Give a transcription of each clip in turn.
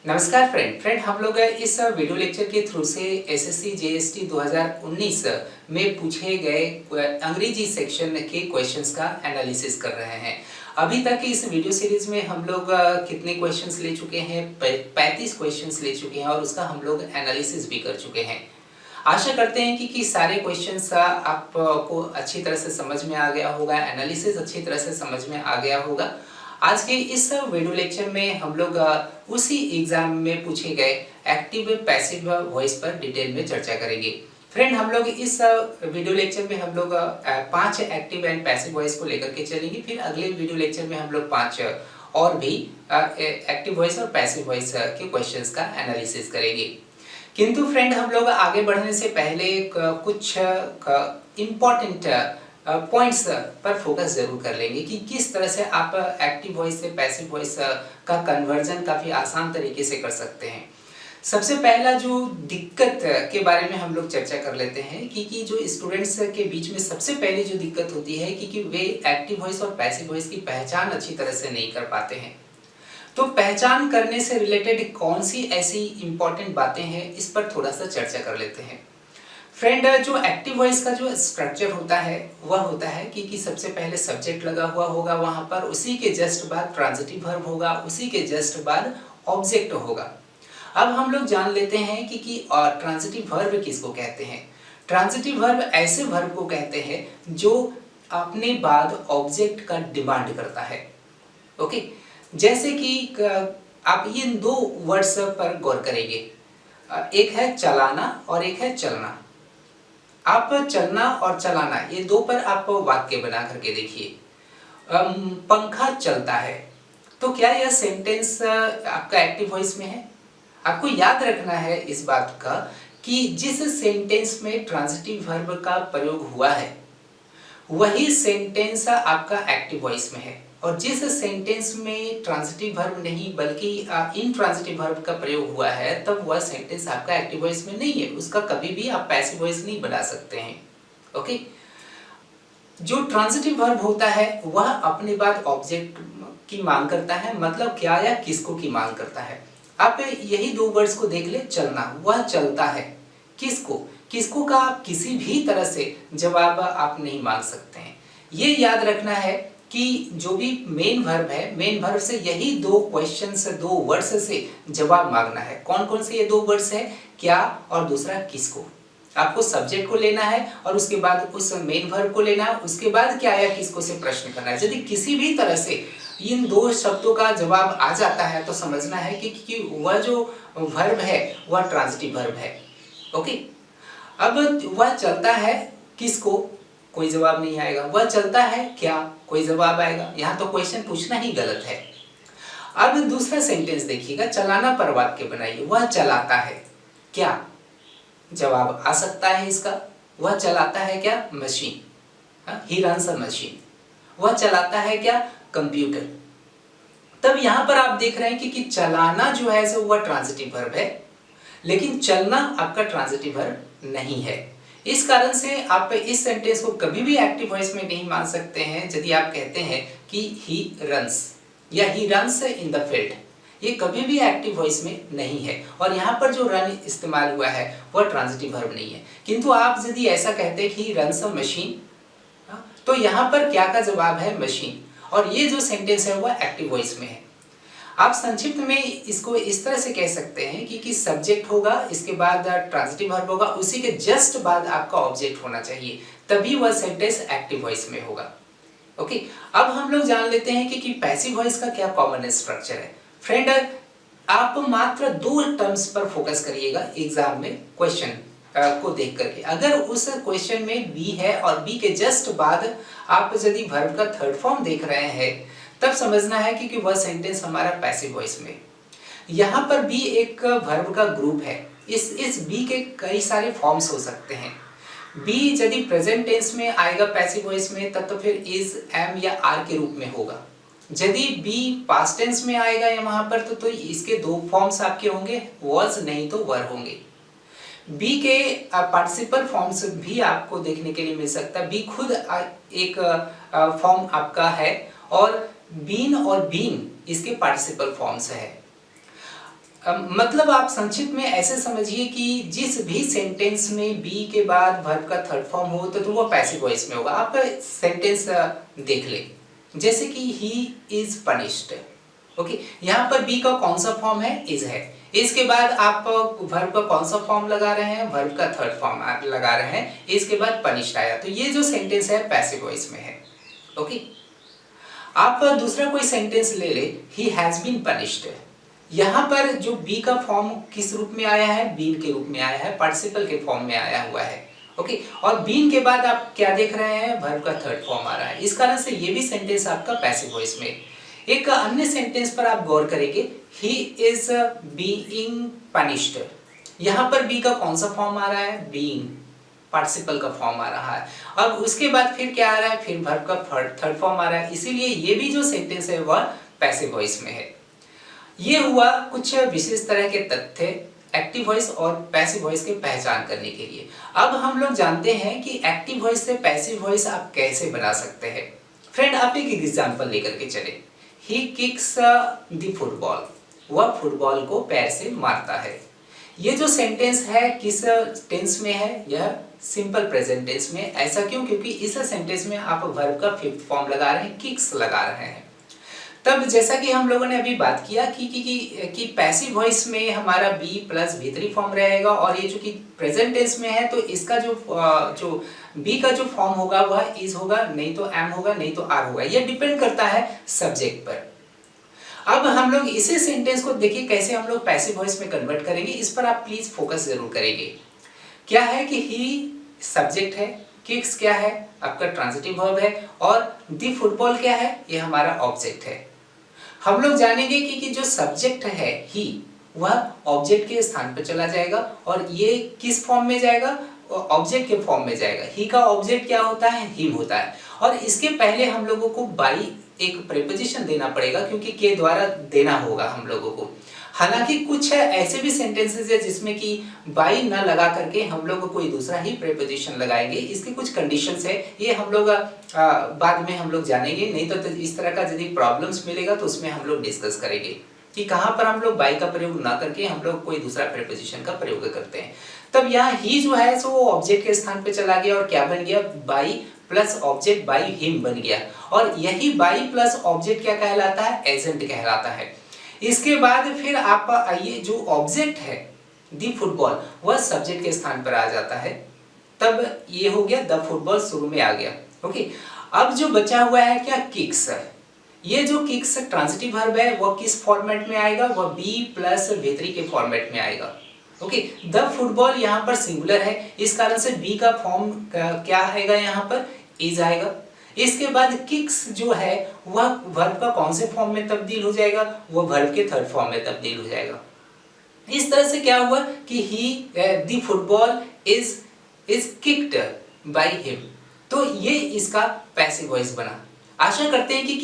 नमस्कार फ्रेंड हम लोग इस वीडियो लेक्चर के थ्रू से एसएससी जेएसटी 2019 में पूछे गए अंग्रेजी सेक्शन के क्वेश्चंस का एनालिसिस कर रहे हैं। अभी तक इस वीडियो सीरीज में हम लोग कितने क्वेश्चंस ले चुके हैं? 35 क्वेश्चंस ले चुके हैं और उसका हम लोग एनालिसिस भी कर चुके हैं। आशा करते हैं कि सारे क्वेश्चंस आपको अच्छी तरह से समझ में आ गया होगा, एनालिसिस अच्छी तरह से समझ में आ गया होगा। आज के इस वीडियो लेक्चर में हम लोग उसी एग्जाम में पूछे गए एक्टिव पैसिव वॉइस पर डिटेल में चर्चा करेंगे। फ्रेंड, हम लोग इस वीडियो लेक्चर में हम लोग 5 एक्टिव एंड पैसिव वॉइस को लेकर के चलेंगे। फिर अगले वीडियो लेक्चर में हम लोग 5 और भी एक्टिव वॉइस और पैसिव वॉइस के क्वेश्चंस का एनालिसिस करेंगे। किंतु फ्रेंड, हम लोग आगे बढ़ने से पहले कुछ इम्पोर्टेंट पॉइंट्स पर फोकस जरूर कर लेंगे कि किस तरह से आप एक्टिव वॉइस से पैसिव वॉइस का कन्वर्जन काफ़ी आसान तरीके से कर सकते हैं। सबसे पहला जो दिक्कत के बारे में हम लोग चर्चा कर लेते हैं कि जो स्टूडेंट्स के बीच में सबसे पहली जो दिक्कत होती है कि वे एक्टिव वॉइस और पैसिव वॉइस की पहचान अच्छी तरह से नहीं कर पाते हैं। तो पहचान करने से रिलेटेड कौन सी ऐसी इंपॉर्टेंट बातें हैं, इस पर थोड़ा सा चर्चा कर लेते हैं। फ्रेंड, जो एक्टिव वॉइस का जो स्ट्रक्चर होता है वह होता है कि सबसे पहले सब्जेक्ट लगा हुआ होगा वहां पर, उसी के जस्ट बाद ट्रांजिटिव वर्ब होगा, उसी के जस्ट बाद ऑब्जेक्ट होगा। अब हम लोग जान लेते हैं कि ट्रांजिटिव वर्ब किसको कहते हैं। ट्रांजिटिव वर्ब ऐसे वर्ब को कहते हैं जो अपने बाद ऑब्जेक्ट का डिमांड करता है। ओके, जैसे कि आप इन दो वर्ड्स पर गौर करेंगे, एक है चलाना और एक है चलना। आप चलना और चलाना ये दो पर आप वाक्य बना करके देखिए। पंखा चलता है, तो क्या यह सेंटेंस आपका एक्टिव वॉइस में है? आपको याद रखना है इस बात का कि जिस सेंटेंस में ट्रांजिटिव वर्ब का प्रयोग हुआ है वही सेंटेंस आपका एक्टिव वॉइस में है, और जिस सेंटेंस में ट्रांजिटिव वर्ब नहीं बल्कि इनट्रांजिटिव वर्ब का प्रयोग हुआ है तब वह सेंटेंस आपका एक्टिव वॉइस में नहीं है, उसका कभी भी आप पैसिव वॉइस नहीं बना सकते हैं। ओके, जो ट्रांजिटिव वर्ब होता है वह अपने बाद ऑब्जेक्ट की मांग करता है, मतलब क्या या किसको की मांग करता है। आप यही दो वर्ड्स को देख ले, चलना, वह चलता है, किसको किसको का आप किसी भी तरह से जवाब आप नहीं मांग सकते हैं। ये याद रखना है कि जो भी मेन वर्ब है, मेन वर्ब से यही दो क्वेश्चंस, दो वर्ड्स से जवाब मांगना है। कौन कौन से ये दो वर्ड्स है? क्या और दूसरा किसको। आपको सब्जेक्ट को लेना है और उसके बाद उस मेन वर्ब को लेना है, उसके बाद क्या या किसको से प्रश्न करना है। यदि किसी भी तरह से इन दो शब्दों का जवाब आ जाता है तो समझना है कि वह जो वर्ब है वह ट्रांजिटिव वर्ब है। ओके, अब वह चलता है किसको, कोई जवाब नहीं आएगा। वह चलता है क्या, कोई जवाब आएगा। यहाँ तो क्वेश्चन पूछना ही गलत है। अब दूसरा सेंटेंस देखिएगा, चलाना पर वाक्य बनाइए। वह चलाता है क्या, जवाब आ सकता है इसका। वह चलाता है क्या, machine, he runs a machine. वह चलाता है क्या, कंप्यूटर। तब यहाँ पर आप देख रहे हैं कि चलाना जो है सो वह ट्रांजिटिव वर्ब है, लेकिन चलना आपका ट्रांजिटिव वर्ब नहीं है। इस कारण से आप इस सेंटेंस को कभी भी एक्टिव वॉइस में नहीं मान सकते हैं। यदि आप कहते हैं कि ही रन्स या he runs in the field, ये कभी भी एक्टिव वॉइस में नहीं है, और यहाँ पर जो रन इस्तेमाल हुआ है वह ट्रांजिटिव वर्ब नहीं है। किंतु आप यदि ऐसा कहते हैं कि ही रन्स अ मशीन, तो यहाँ पर क्या का जवाब है, मशीन, और ये जो सेंटेंस है वह एक्टिव वॉइस में है। आप संक्षिप्त में इसको इस तरह से कह सकते हैं कि सब्जेक्ट होगा, इसके बाद ट्रांजिटिव वर्ब होगा, उसी के जस्ट बाद आपका ऑब्जेक्ट होना चाहिए, तभी वह सेंटेंस एक्टिव वॉइस में होगा। ओके, अब हम लोग जान लेते हैं कि पैसिव वॉइस का क्या कॉमन स्ट्रक्चर है। फ्रेंड, आप मात्र दो टर्म्स पर फोकस करिएगा एग्जाम में क्वेश्चन को देख करके। अगर उस क्वेश्चन में बी है और बी के जस्ट बाद आप यदि वर्ब का थर्ड फॉर्म देख रहे हैं तब समझना है कि वह सेंटेंस हमारा पैसिव वॉइस में। यहाँ पर बी एक वर्ब का ग्रुप है। इस बी के कई सारे फॉर्म्स हो सकते हैं। बी यदि प्रेजेंट टेंस में आएगा पैसिव वॉइस में तब तो फिर इज, एम या आर के रूप में होगा। यदि बी पास्ट टेंस में आएगा या वहां पर तो इसके दो फॉर्म्स आपके होंगे, वॉज नहीं तो वर होंगे। बी के पार्टिसिपल फॉर्म्स भी आपको देखने के लिए मिल सकता है। बी खुद एक फॉर्म आपका है और बीन और बीन इसके पार्टिसिपल फॉर्म्स है। मतलब आप संक्षिप्त में ऐसे समझिए कि जिस भी सेंटेंस में बी के बाद वर्ब का थर्ड फॉर्म हो तो वो पैसिव वॉइस में होगा। आप सेंटेंस देख ले, जैसे कि ही इज पनिश्ड। ओके, यहाँ पर बी का कौन सा फॉर्म है? इज है। इसके बाद आप वर्ब का कौन सा फॉर्म लगा रहे हैं? वर्ब का थर्ड फॉर्म लगा रहे हैं। इसके बाद पनिश्ड आया, तो ये जो सेंटेंस है पैसिव वॉइस में है। ओके, आप दूसरा कोई सेंटेंस ले ले, ही हैज बीन पनिश्ड। यहाँ पर जो बी का फॉर्म किस रूप में आया है? बीन के रूप में आया है, पार्टिसिपल के फॉर्म में आया हुआ है। ओके, और बीन के बाद आप क्या देख रहे हैं? वर्ब का थर्ड फॉर्म आ रहा है। इस कारण से ये भी सेंटेंस आपका पैसिव वॉइस में। एक अन्य सेंटेंस पर आप गौर करेंगे, ही इज बीइंग पनिश्ड। यहाँ पर बी का कौन सा फॉर्म आ रहा है? बीइंग, पार्टिसिपल का फॉर्म आ रहा है। अब उसके बाद फिर क्या आ रहा है? फिर वर्ब का थर्ड फॉर्म आ रहा है। इसीलिए ये भी जो सेंटेंस है वह पैसिव वॉइस में है। ये हुआ कुछ विशेष तरह के तथ्य एक्टिव वॉइस और पैसिव वॉइस की पहचान करने के लिए। अब हम लोग जानते हैं कि एक्टिव वॉइस से पैसिव वॉइस आप कैसे बना सकते हैं। फ्रेंड, आप एक एग्जांपल लेकर के चले। ही किक्स द फुटबॉल, वह फुटबॉल को पैर से मारता है। ये जो सेंटेंस है किस टेंस में है? यह सिंपल प्रेजेंट टेंस में। ऐसा क्यों? क्योंकि इस सेंटेंस में आप वर्ब का फिफ्थ फॉर्म लगा रहे हैं, किक्स लगा रहे हैं। तब जैसा कि हम लोगों ने अभी बात किया कि पैसिव वॉइस में हमारा बी प्लस भीतरी फॉर्म रहेगा, और ये चूंकि प्रेजेंट टेंस में है तो इसका जो बी का जो फॉर्म होगा वह इज होगा, नहीं तो एम होगा, नहीं तो आर होगा। यह डिपेंड करता है सब्जेक्ट पर। अब हम लोग इसी सेंटेंस को देखिए कैसे हम लोग पैसिव वॉइस में कन्वर्ट करेंगे, इस पर आप प्लीज फोकस जरूर करेंगे। क्या है कि ही सब्जेक्ट है, किक्स क्या है? आपका ट्रांजिटिव वर्ब है, और द फुटबॉल क्या है? ये हमारा ऑब्जेक्ट है। हम लोग जानेंगे कि जो सब्जेक्ट है ही, वह ऑब्जेक्ट के स्थान पर चला जाएगा, और ये किस फॉर्म में जाएगा? ऑब्जेक्ट के फॉर्म में जाएगा। ही का ऑब्जेक्ट क्या होता है? हिम होता है। और इसके पहले हम लोगों को बाई एक प्रीपोजिशन देना पड़ेगा, क्योंकि के द्वारा देना होगा हम लोगों को। हालांकि कुछ ऐसे भी सेंटेंसेस है जिसमें कि बाई न लगा करके हम लोग कोई दूसरा ही प्रीपोजिशन लगाएंगे। इसकी कुछ कंडीशंस है, ये हम लोग बाद में हम लोग जानेंगे। नहीं तो इस तरह का यदि प्रॉब्लम्स मिलेगा तो उसमें हम लोग डिस्कस करेंगे कि कहाँ पर हम लोग बाई का प्रयोग ना करके हम लोग कोई दूसरा प्रीपोजिशन का प्रयोग करते हैं। तब यहाँ ही जो है सो वो ऑब्जेक्ट के स्थान पे चला गया, और क्या बन गया? By plus object by him बन गया। और यही बाई प्लस ऑब्जेक्ट क्या कहलाता है? एजेंट कहलाता है। इसके बाद फिर आप आइए, जो ऑब्जेक्ट है द फुटबॉल, वह सब्जेक्ट के स्थान पर आ जाता है। तब ये हो गया द फुटबॉल, शुरू में आ गया। ओके, अब जो बचा हुआ है क्या? किक्स। ये जो किक्स ट्रांजिटिव वर्ब है वह किस फॉर्मेट में आएगा? वह बी प्लस भीतरी के फॉर्मेट में आएगा। ओके, द फुटबॉल यहाँ पर सिंगुलर है, इस कारण से बी का फॉर्म क्या आएगा? यहाँ पर इज आएगा। इसके बाद किक्स जो है वह वर्ब का कौन से फॉर्म में तब्दील हो जाएगा? वह वर्ब के थर्ड फॉर्म में तब्दील हो जाएगा। इस तरह से क्या हुआ कि he the football is kicked by him. तो ये इसका पैसिव वॉइस बना। आशा करते हैं कि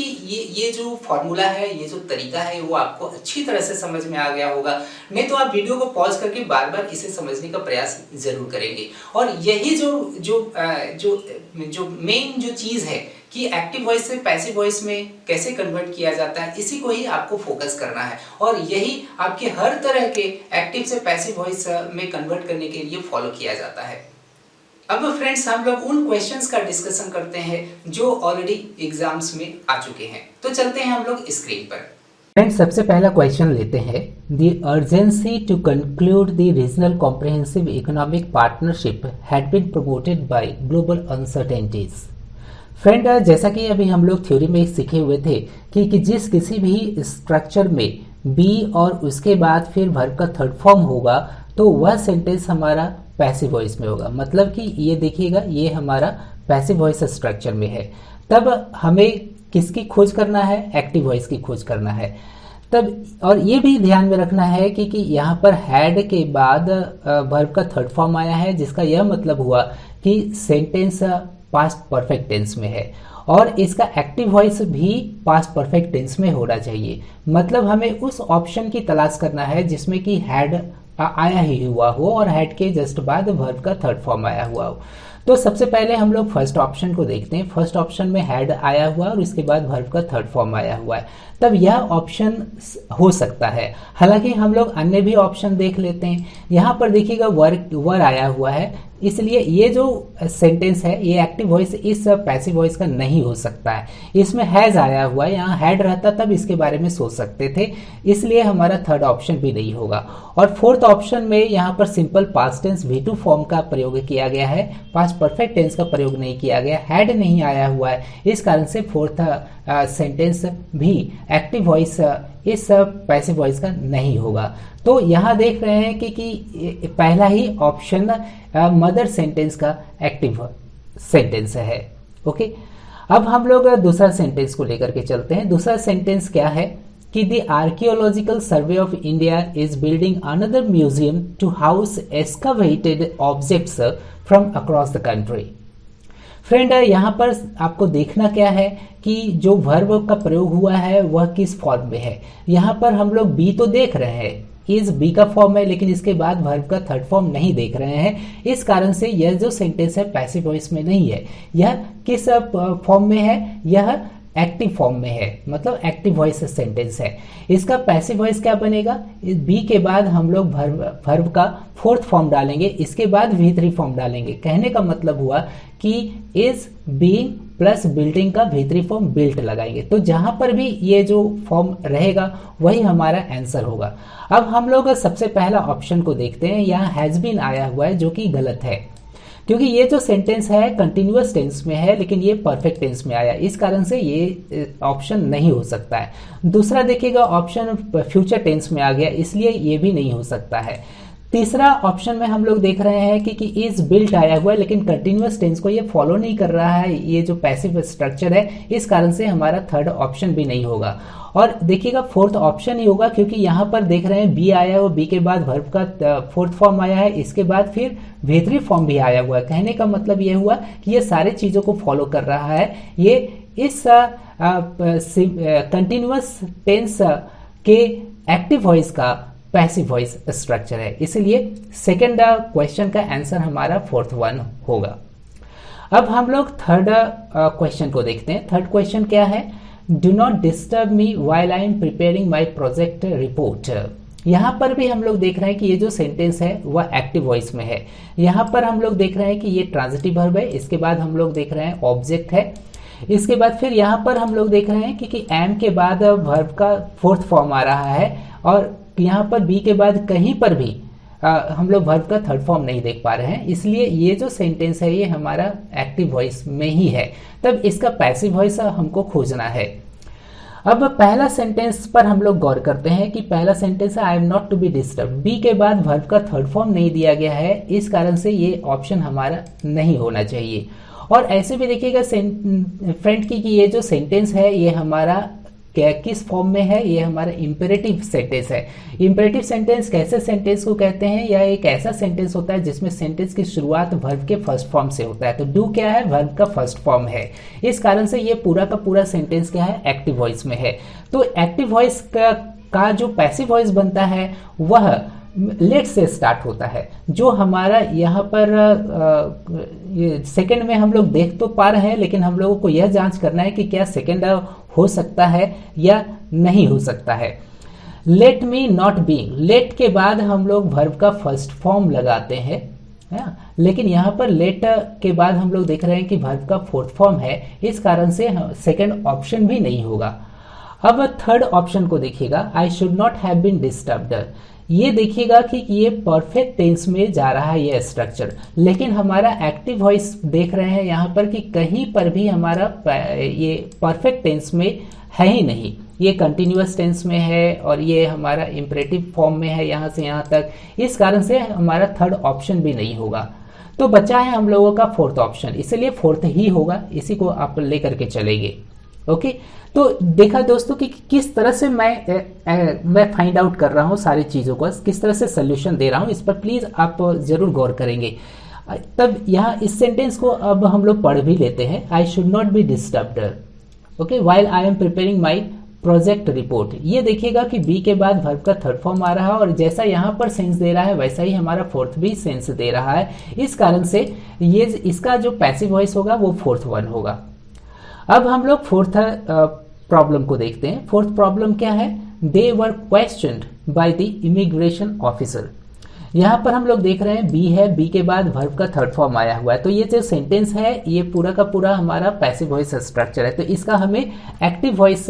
ये जो फॉर्मूला है, ये जो तरीका है, वो आपको अच्छी तरह से समझ में आ गया होगा। नहीं तो आप वीडियो को पॉज करके बार बार इसे समझने का प्रयास जरूर करेंगे। और यही जो मेन जो चीज़ है कि एक्टिव वॉइस से पैसिव वॉइस में कैसे कन्वर्ट किया जाता है, इसी को ही आपको फोकस करना है। और यही आपके हर तरह के एक्टिव से पैसिव वॉइस में कन्वर्ट करने के लिए फॉलो किया जाता है। अब फ्रेंड्स, हम लोग उन क्वेश्चंस का डिस्कशन करते हैं जो ऑलरेडी एग्जाम्स में आ चुके हैं। तो चलते हैं हम लोग स्क्रीन पर। फ्रेंड्स, सबसे पहला क्वेश्चन लेते हैं। The urgency to conclude the regional comprehensive economic partnership had been promoted by global uncertainties. Friend, जैसा कि अभी हम लोग थ्योरी में सीखे हुए थे कि जिस किसी भी स्ट्रक्चर में बी और उसके बाद फिर वर्ब का थर्ड फॉर्म होगा तो वह सेंटेंस हमारा पैसिव वॉइस में होगा। मतलब कि ये देखिएगा, ये हमारा पैसिव वॉइस स्ट्रक्चर में है। तब हमें किसकी खोज करना है? एक्टिव वॉइस की खोज करना है। तब और ये भी ध्यान में रखना है कि यहाँ पर हैड के बाद वर्ब का थर्ड फॉर्म आया है, जिसका यह मतलब हुआ कि सेंटेंस पास्ट परफेक्ट टेंस में है, और इसका एक्टिव वॉइस भी पास्ट परफेक्ट टेंस में होना चाहिए। मतलब हमें उस ऑप्शन की तलाश करना है जिसमें कि हैड आया ही हुआ हो और हैड के जस्ट बाद वर्ब का थर्ड फॉर्म आया हुआ हो। तो सबसे पहले हम लोग फर्स्ट ऑप्शन को देखते हैं। फर्स्ट ऑप्शन में हैड आया हुआ और उसके बाद वर्ब का थर्ड फॉर्म आया हुआ है, तब यह ऑप्शन हो सकता है। हालांकि हम लोग अन्य भी ऑप्शन देख लेते हैं। यहाँ पर देखिएगा वर आया हुआ है, इसलिए ये जो सेंटेंस है ये एक्टिव वॉइस इस पैसिव वॉइस का नहीं हो सकता है। इसमें हैज आया हुआ है, यहाँ हैड रहता तब इसके बारे में सोच सकते थे, इसलिए हमारा थर्ड ऑप्शन भी नहीं होगा। और फोर्थ ऑप्शन में यहाँ पर simple past tense V2 form का प्रयोग किया गया है, पास्ट परफेक्ट टेंस का प्रयोग नहीं किया गया, हैड नहीं आया हुआ है, इस कारण से फोर्थ सेंटेंस भी एक्टिव वॉइस इस पैसिव वॉइस का नहीं होगा। तो यहाँ देख रहे हैं कि पहला ही ऑप्शन मदर सेंटेंस का एक्टिव सेंटेंस है। ओके, अब हम लोग दूसरा सेंटेंस को लेकर के चलते हैं। दूसरा सेंटेंस क्या है कि the archaeological survey of India is building another museum to house excavated objects from across the country. Friend, यहाँ पर आपको देखना क्या है कि जो वर्ब का प्रयोग हुआ है वह किस फॉर्म में है। यहाँ पर हम लोग बी तो देख रहे हैं, इज बी का फॉर्म है, लेकिन इसके बाद वर्ब का थर्ड फॉर्म नहीं देख रहे हैं। इस कारण से यह जो सेंटेंस है पैसिव वॉइस में नहीं है। यह किस फॉर्म में है? यह एक्टिव फॉर्म में है, मतलब एक्टिव वॉइस सेंटेंस है। इसका पैसिव वॉइस क्या बनेगा? बी के बाद हम लोग वर्ब का फोर्थ फॉर्म डालेंगे, इसके बाद V3 फॉर्म डालेंगे। कहने का मतलब हुआ कि इज बीइंग प्लस बिल्डिंग का V3 फॉर्म बिल्ट लगाएंगे, तो जहां पर भी ये जो फॉर्म रहेगा वही हमारा आंसर होगा। अब हम लोग सबसे पहला ऑप्शन को देखते हैं। यहाँ हैज बीन आया हुआ है जो कि गलत है, क्योंकि ये जो सेंटेंस है कंटिन्यूअस टेंस में है, लेकिन ये परफेक्ट टेंस में आया, इस कारण से ये ऑप्शन नहीं हो सकता है। दूसरा देखिएगा ऑप्शन फ्यूचर टेंस में आ गया, इसलिए ये भी नहीं हो सकता है। तीसरा ऑप्शन में हम लोग देख रहे हैं कि इज बिल्ट आया हुआ है, लेकिन कंटिन्यूअस टेंस को ये फॉलो नहीं कर रहा है, ये जो पैसिव स्ट्रक्चर है, इस कारण से हमारा थर्ड ऑप्शन भी नहीं होगा। और देखिएगा फोर्थ ऑप्शन ही होगा, क्योंकि यहाँ पर देख रहे हैं बी आया हुआ, बी के बाद वर्ब का फोर्थ फॉर्म आया है, इसके बाद फिर V3 फॉर्म भी आया हुआ है। कहने का मतलब ये हुआ कि ये सारी चीजों को फॉलो कर रहा है, ये इस कंटिन्यूअस टेंस के एक्टिव वॉइस का पैसिव वॉइस स्ट्रक्चर है, इसलिए सेकेंड क्वेश्चन का आंसर हमारा फोर्थ वन होगा। अब हम लोग थर्ड क्वेश्चन को देखते हैं। थर्ड क्वेश्चन क्या है? Do not disturb me while I am preparing my project report. यहाँ पर भी हम लोग देख रहे हैं कि ये जो सेंटेंस है वह एक्टिव वॉइस में है। यहाँ पर हम लोग देख रहे हैं कि ये ट्रांजिटिव वर्ब है, इसके बाद हम लोग देख रहे हैं ऑब्जेक्ट है, इसके बाद फिर यहाँ पर हम लोग देख रहे हैं कि एम के बाद वर्ब का फोर्थ फॉर्म आ रहा है, और यहाँ पर बी के बाद कहीं पर भी हम लोग वर्ब का थर्ड फॉर्म नहीं देख पा रहे हैं, इसलिए ये जो सेंटेंस है ये हमारा एक्टिव वॉइस में ही है। तब इसका पैसिव वॉइस हमको खोजना है। अब पहला सेंटेंस पर हम लोग गौर करते हैं कि पहला सेंटेंस है I am not to be disturb. B के बाद वर्ब का थर्ड फॉर्म नहीं दिया गया है, इस कारण से ये ऑप्शन हमारा नहीं होना चाहिए। और ऐसे भी देखिएगा फ्रेंड की कि ये जो सेंटेंस है ये हमारा किस फॉर्म में है? ये हमारा इंपेरेटिव सेंटेंस है। इंपेरेटिव सेंटेंस कैसे सेंटेंस को कहते हैं? यह एक ऐसा सेंटेंस होता है जिसमें सेंटेंस की शुरुआत वर्ब के फर्स्ट फॉर्म से होता है। तो डू क्या है? वर्ब का फर्स्ट फॉर्म है, इस कारण से ये पूरा का पूरा सेंटेंस क्या है? एक्टिव वॉइस में है। तो एक्टिव वॉइस का जो पैसिव वॉइस बनता है वह लेट से स्टार्ट होता है, जो हमारा यहाँ पर सेकंड में हम लोग देख तो पा रहे हैं, लेकिन हम लोगों को यह जांच करना है कि क्या सेकंड हो सकता है या नहीं हो सकता है। Let me not being, let के बाद हम लोग वर्ब का फर्स्ट फॉर्म लगाते हैं, लेकिन यहाँ पर लेट के बाद हम लोग देख रहे हैं कि वर्ब का फोर्थ फॉर्म है, इस कारण से सेकंड ऑप्शन भी नहीं होगा। अब थर्ड ऑप्शन को देखिएगा, I should not have been disturbed. ये देखिएगा कि ये परफेक्ट टेंस में जा रहा है ये स्ट्रक्चर, लेकिन हमारा एक्टिव वॉइस देख रहे हैं यहाँ पर कि कहीं पर भी हमारा ये परफेक्ट टेंस में है ही नहीं, ये कंटिन्यूअस टेंस में है और ये हमारा इंपरेटिव फॉर्म में है यहाँ से यहाँ तक, इस कारण से हमारा थर्ड ऑप्शन भी नहीं होगा। तो बचा है हम लोगों का फोर्थ ऑप्शन, इसलिए फोर्थ ही होगा, इसी को आप लेकर के चलेंगे। ओके, तो देखा दोस्तों कि किस तरह से मैं फाइंड आउट कर रहा हूँ सारी चीज़ों को, किस तरह से सोल्यूशन दे रहा हूँ, इस पर प्लीज़ आप जरूर गौर करेंगे। तब यहाँ इस सेंटेंस को अब हम लोग पढ़ भी लेते हैं। आई should not be disturbed, okay, while I am preparing my project report. ये देखिएगा कि बी के बाद वर्ब का थर्ड फॉर्म आ रहा है और जैसा यहाँ पर सेंस दे रहा है वैसा ही हमारा फोर्थ भी सेंस दे रहा है। इस कारण से ये इसका जो पैसिव वॉइस होगा वो फोर्थ वन होगा। अब हम लोग फोर्थ प्रॉब्लम को देखते हैं। फोर्थ प्रॉब्लम क्या है? They were questioned by the immigration officer. यहाँ पर हम लोग देख रहे हैं बी है, बी के बाद वर्ब का थर्ड फॉर्म आया हुआ है, तो ये जो सेंटेंस है ये पूरा का पूरा हमारा पैसिव वॉइस स्ट्रक्चर है, तो इसका हमें एक्टिव वॉइस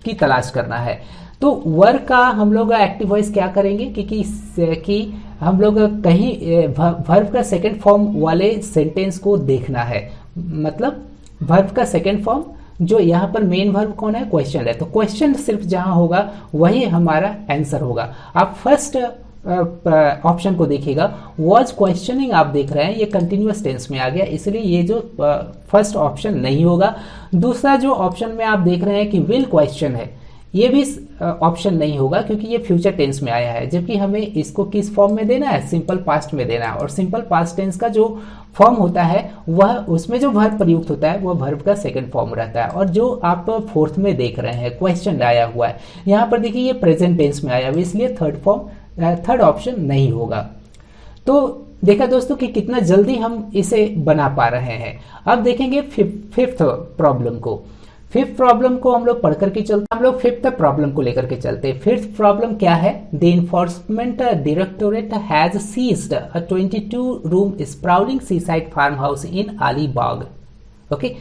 की तलाश करना है। तो वर्ब का हम लोग एक्टिव वॉइस क्या करेंगे कि हम लोग कहीं वर्ब का सेकंड फॉर्म वाले सेंटेंस को देखना है। मतलब वर्ब का सेकंड फॉर्म जो यहाँ पर मेन वर्ब कौन है? क्वेश्चन है, तो क्वेश्चन सिर्फ जहां होगा वही हमारा आंसर होगा। आप फर्स्ट ऑप्शन को देखिएगा, वॉज क्वेश्चनिंग आप देख रहे हैं ये कंटिन्यूअस टेंस में आ गया, इसलिए ये जो फर्स्ट ऑप्शन नहीं होगा। दूसरा जो ऑप्शन में आप देख रहे हैं कि विल क्वेश्चन है, ये भी ऑप्शन नहीं होगा क्योंकि ये फ्यूचर टेंस में आया है, जबकि हमें इसको किस फॉर्म में देना है? सिंपल पास्ट में देना है। और सिंपल पास्ट टेंस का जो फॉर्म होता है वह उसमें जो वर्ब प्रयुक्त होता है वह वर्ब का सेकंड फॉर्म रहता है। और जो आप फोर्थ में देख रहे हैं क्वेश्चन आया हुआ है, यहाँ पर देखिए ये प्रेजेंट टेंस में आया हुआ है, इसलिए थर्ड ऑप्शन नहीं होगा। तो देखा दोस्तों कि कितना जल्दी हम इसे बना पा रहे हैं। अब देखेंगे फिफ्थ प्रॉब्लम को। फिफ्थ प्रॉब्लम को हम लोग पढ़ करके चलते हैं, हम लोग फिफ्थ प्रॉब्लम को लेकर के चलते हैं। फिफ्थ प्रॉब्लम क्या है? The enforcement directorate has seized a 22 room sprawling seaside farm house in Alibag. Okay,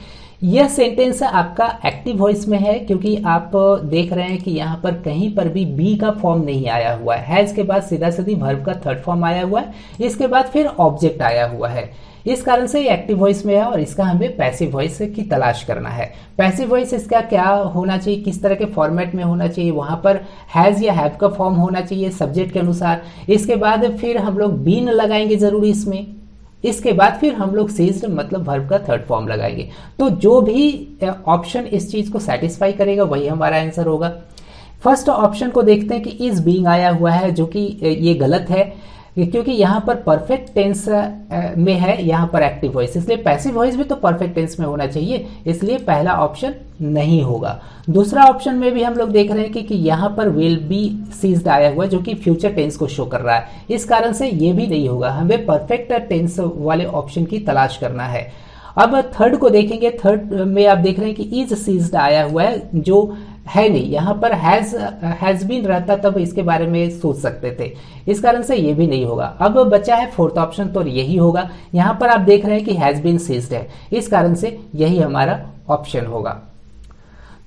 यह सेंटेंस आपका एक्टिव वॉइस में है क्योंकि आप देख रहे हैं कि यहाँ पर कहीं पर भी बी का फॉर्म नहीं आया हुआ है। हैज के बाद सीधा सीधी वर्ब का थर्ड फॉर्म आया हुआ है, इसके बाद फिर ऑब्जेक्ट आया हुआ है, इस कारण से ये एक्टिव वॉइस में है और इसका हमें पैसिव वॉइस की तलाश करना है। पैसिव वॉइस इसका क्या होना चाहिए, किस तरह के फॉर्मेट में होना चाहिए? वहां पर हैज या हैव का फॉर्म होना चाहिए सब्जेक्ट के अनुसार। इसके बाद फिर हम लोग बीन लगाएंगे जरूरी इसमें, इसके बाद फिर हम लोग सीज्ड मतलब वर्ब का थर्ड फॉर्म लगाएंगे। तो जो भी ऑप्शन इस चीज को सेटिस्फाई करेगा वही हमारा आंसर होगा। फर्स्ट ऑप्शन को देखते हैं कि इज बीइंग आया हुआ है, जो कि ये गलत है क्योंकि यहाँ पर परफेक्ट टेंस में है, यहाँ पर एक्टिव वॉइस, इसलिए पैसिव वॉइस भी तो परफेक्ट टेंस में होना चाहिए, इसलिए पहला ऑप्शन नहीं होगा। दूसरा ऑप्शन में भी हम लोग देख रहे हैं कि यहाँ पर विल बी सीज्ड आया हुआ है जो कि फ्यूचर टेंस को शो कर रहा है, इस कारण से ये भी नहीं होगा। हमें परफेक्ट टेंस वाले ऑप्शन की तलाश करना है। अब थर्ड को देखेंगे, थर्ड में आप देख रहे हैं कि इज सीज्ड आया हुआ है जो है नहीं, यहाँ पर हैज बीन रहता तब इसके बारे में सोच सकते थे, इस कारण से ये भी नहीं होगा। अब बचा है फोर्थ ऑप्शन, तो यही होगा। यहाँ पर आप देख रहे हैं कि हैज बीन सीज्ड है, इस कारण से यही हमारा ऑप्शन होगा।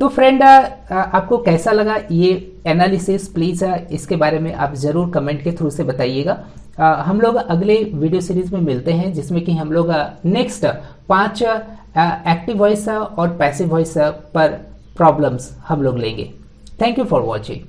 तो फ्रेंड आपको कैसा लगा ये एनालिसिस, प्लीज इसके बारे में आप जरूर कमेंट के थ्रू से बताइएगा। हम लोग अगले वीडियो सीरीज में मिलते हैं जिसमें कि हम लोग नेक्स्ट 5 एक्टिव वॉइस और पैसिव वॉइस पर प्रॉब्लम्स हम लोग लेंगे। Thank you for watching.